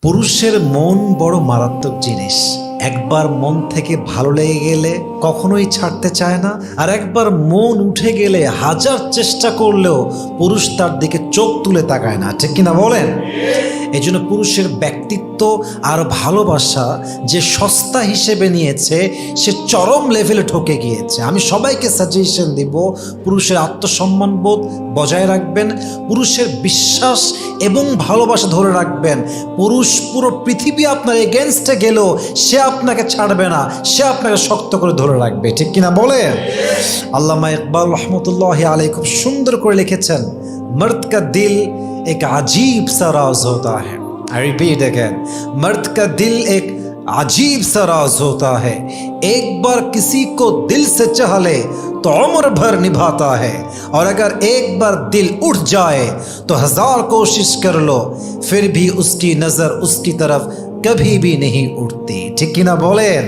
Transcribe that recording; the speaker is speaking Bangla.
পুরুষের মন বড় মারাত্মক জিনিস। একবার মন থেকে ভালো লেগে গেলে কখনোই ছাড়তে চায় না, আর একবার মন উঠে গেলে হাজার চেষ্টা করলেও পুরুষ তার দিকে চোখ তুলে তাকায় না, ঠিক কিনা বলেন? এই জন্য পুরুষের ব্যক্তিত্ব আর ভালোবাসা যে সস্তা হিসেবে নিয়েছে সে চরম লেভেলে ঠকে গিয়েছে। আমি সবাইকে সাজেশন দিব, পুরুষের আত্মসম্মানবোধ বজায় রাখবেন, পুরুষের বিশ্বাস এবং ভালোবাসা ধরে রাখবেন। পুরুষ পুরো পৃথিবী আপনার এগেনস্টে গেলেও সে আপনাকে ছাড়বে না, সে আপনাকে শক্ত করে ধরে রাখবে, ঠিক কিনা বলেন? আল্লামা ইকবাল রহমতুল্লাহি আলাইহি খুব সুন্দর করে লিখেছেন, मर्द का दिल एक अजीब सा राज होता है। आई रिपीट अगेन, मर्द का दिल एक अजीब सा राज होता है। एक बार किसी को दिल से चाह ले तो उम्र भर निभाता है, और अगर एक बार दिल उठ जाए तो हजार कोशिश कर लो फिर भी उसकी नज़र उसकी तरफ कभी भी नहीं उठती, ठीक ना बोलें?